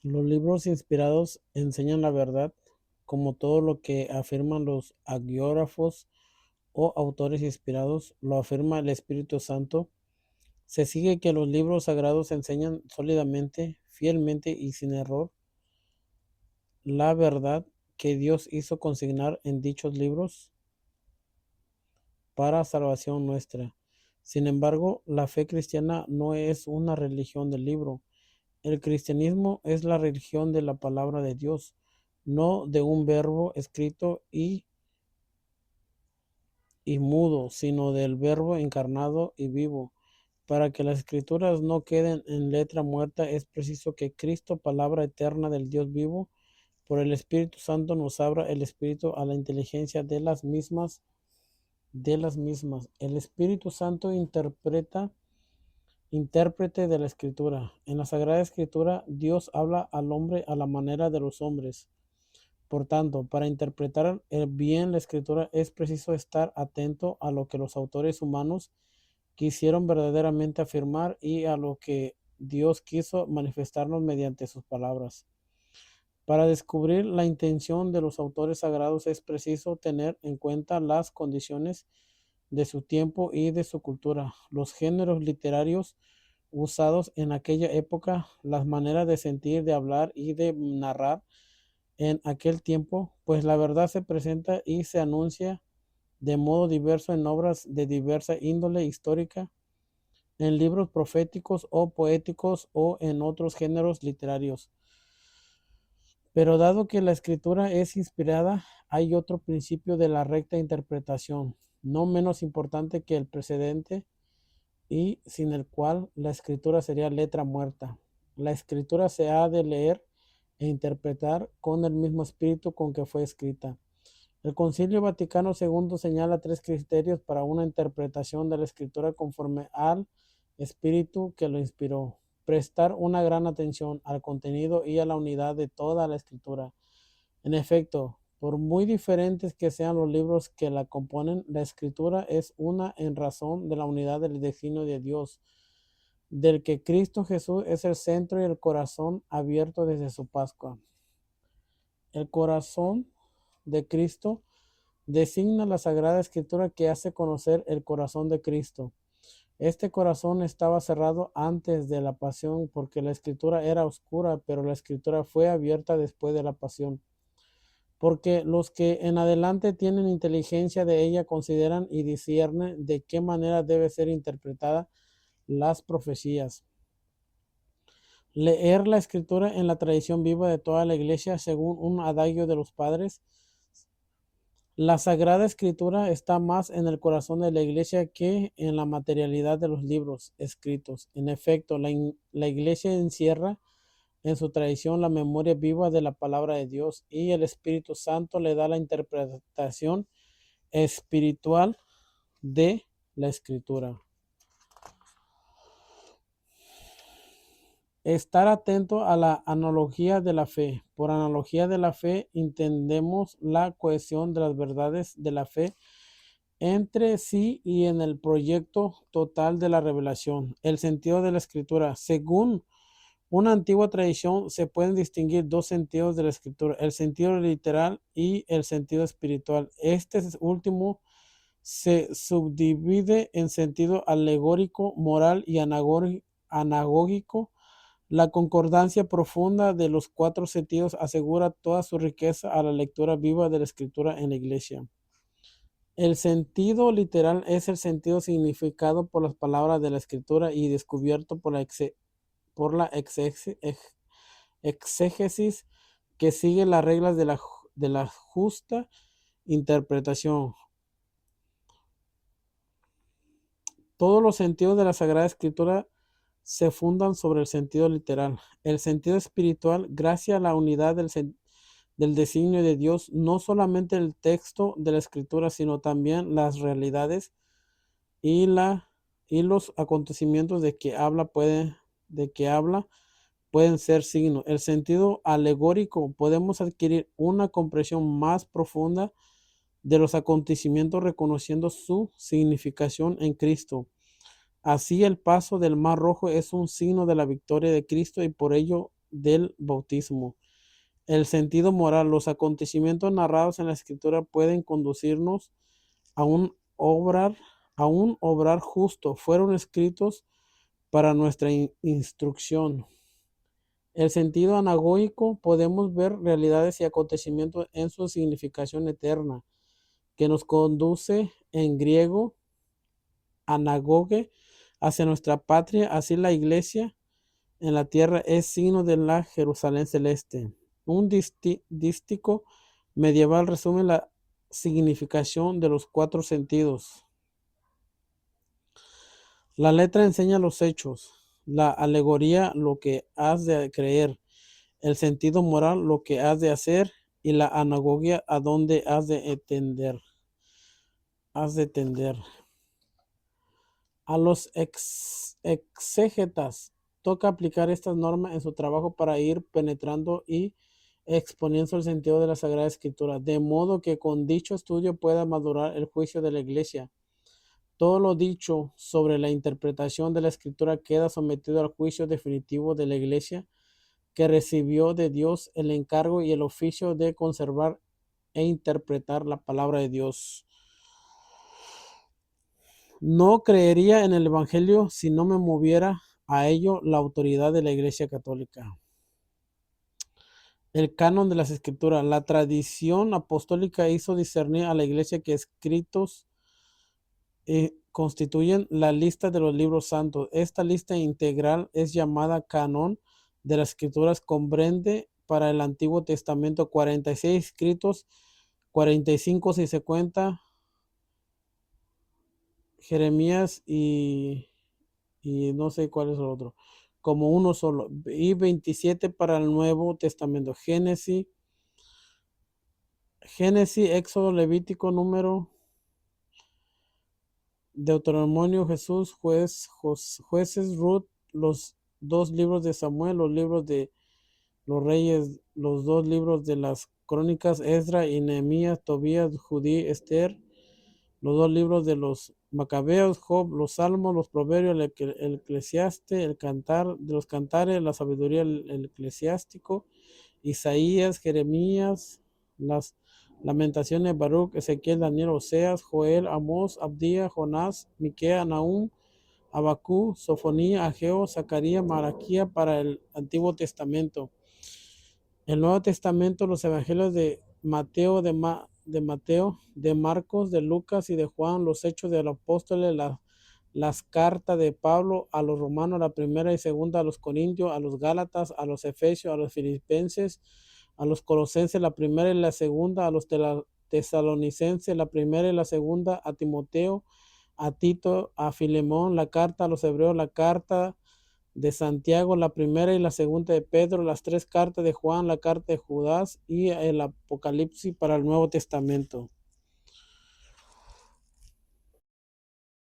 Los libros inspirados enseñan la verdad, como todo lo que afirman los agiógrafos o autores inspirados, lo afirma el Espíritu Santo. Se sigue que los libros sagrados enseñan sólidamente, fielmente y sin error la verdad que Dios hizo consignar en dichos libros para salvación nuestra. Sin embargo, la fe cristiana no es una religión del libro. El cristianismo es la religión de la palabra de Dios, no de un verbo escrito y mudo, sino del verbo encarnado y vivo. Para que las escrituras no queden en letra muerta, es preciso que Cristo, palabra eterna del Dios vivo, por el Espíritu Santo nos abra el Espíritu a la inteligencia de las mismas. El Espíritu Santo intérprete de la Escritura. En la Sagrada Escritura, Dios habla al hombre a la manera de los hombres. Por tanto, para interpretar bien la Escritura es preciso estar atento a lo que los autores humanos quisieron verdaderamente afirmar y a lo que Dios quiso manifestarnos mediante sus palabras. Para descubrir la intención de los autores sagrados es preciso tener en cuenta las condiciones de su tiempo y de su cultura, los géneros literarios usados en aquella época, las maneras de sentir, de hablar y de narrar en aquel tiempo, pues la verdad se presenta y se anuncia de modo diverso en obras de diversa índole histórica, en libros proféticos o poéticos o en otros géneros literarios. Pero dado que la escritura es inspirada, hay otro principio de la recta interpretación, no menos importante que el precedente y sin el cual la escritura sería letra muerta. La escritura se ha de leer e interpretar con el mismo espíritu con que fue escrita. El Concilio Vaticano II señala tres criterios para una interpretación de la escritura conforme al espíritu que lo inspiró. Prestar una gran atención al contenido y a la unidad de toda la escritura. En efecto, por muy diferentes que sean los libros que la componen, la escritura es una en razón de la unidad del destino de Dios, del que Cristo Jesús es el centro y el corazón abierto desde su Pascua. El corazón de Cristo designa la Sagrada Escritura que hace conocer el corazón de Cristo. Este corazón estaba cerrado antes de la pasión porque la escritura era oscura, pero la escritura fue abierta después de la pasión. Porque los que en adelante tienen inteligencia de ella consideran y disciernen de qué manera debe ser interpretada las profecías. Leer la escritura en la tradición viva de toda la iglesia según un adagio de los padres. La Sagrada Escritura está más en el corazón de la iglesia que en la materialidad de los libros escritos. En efecto, la iglesia encierra en su tradición la memoria viva de la palabra de Dios y el Espíritu Santo le da la interpretación espiritual de la Escritura. Estar atento a la analogía de la fe. Por analogía de la fe entendemos la cohesión de las verdades de la fe entre sí y en el proyecto total de la revelación. El sentido de la escritura. Según una antigua tradición, se pueden distinguir dos sentidos de la escritura, el sentido literal y el sentido espiritual. Este último se subdivide en sentido alegórico, moral y anagógico. La concordancia profunda de los cuatro sentidos asegura toda su riqueza a la lectura viva de la escritura en la iglesia. El sentido literal es el sentido significado por las palabras de la escritura y descubierto por la exégesis que sigue las reglas de la justa interpretación. Todos los sentidos de la Sagrada Escritura se fundan sobre el sentido literal. El sentido espiritual, gracias a la unidad del designio de Dios, no solamente el texto de la Escritura, sino también las realidades y, y los acontecimientos de que habla pueden ser signos. El sentido alegórico, podemos adquirir una comprensión más profunda de los acontecimientos reconociendo su significación en Cristo. Así el paso del Mar Rojo es un signo de la victoria de Cristo y por ello del bautismo. El sentido moral. Los acontecimientos narrados en la Escritura pueden conducirnos a un obrar, a un obrar justo. Fueron escritos para nuestra instrucción. El sentido anagógico. Podemos ver realidades y acontecimientos en su significación eterna, que nos conduce en griego anagoge hacia nuestra patria. Así la iglesia en la tierra es signo de la Jerusalén celeste. Un dístico medieval resume la significación de los cuatro sentidos. La letra enseña los hechos, la alegoría lo que has de creer, el sentido moral lo que has de hacer y la anagogia a dónde has de tender. A los exégetas toca aplicar estas normas en su trabajo para ir penetrando y exponiendo el sentido de la Sagrada Escritura, de modo que con dicho estudio pueda madurar el juicio de la Iglesia. Todo lo dicho sobre la interpretación de la Escritura queda sometido al juicio definitivo de la Iglesia, que recibió de Dios el encargo y el oficio de conservar e interpretar la palabra de Dios. No creería en el Evangelio si no me moviera a ello la autoridad de la Iglesia Católica. El canon de las Escrituras. La tradición apostólica hizo discernir a la Iglesia que escritos constituyen la lista de los libros santos. Esta lista integral es llamada canon de las Escrituras. Comprende para el Antiguo Testamento 46 escritos, 45 si se cuenta Jeremías y no sé cuál es el otro, como uno solo, y 27 para el Nuevo Testamento. Génesis, Éxodo, Levítico, Número, Deuteronomio, Jesús, Jueces, Ruth, los dos libros de Samuel, los libros de los reyes, los dos libros de las crónicas, Esdra y Nehemías, Tobías, Judí, Esther, los dos libros de los Macabeos, Job, los Salmos, los Proverbios, el Eclesiaste, el Cantar de los Cantares, la Sabiduría, el Eclesiástico, Isaías, Jeremías, las Lamentaciones, Baruch, Ezequiel, Daniel, Oseas, Joel, Amós, Abdías, Jonás, Miquea, Nahum, Abacú, Sofonía, Ageo, Zacarías, Malaquía para el Antiguo Testamento. El Nuevo Testamento, los Evangelios de Mateo, de Marcos, de Lucas y de Juan, los Hechos de los Apóstoles, las cartas de Pablo a los romanos, la primera y segunda, a los corintios, a los gálatas, a los efesios, a los filipenses, a los colosenses, la primera y la segunda, a los tesalonicenses, la primera y la segunda, a Timoteo, a Tito, a Filemón, la carta a los hebreos, la carta de Santiago, la primera y la segunda de Pedro, las tres cartas de Juan, la carta de Judas y el Apocalipsis para el Nuevo Testamento.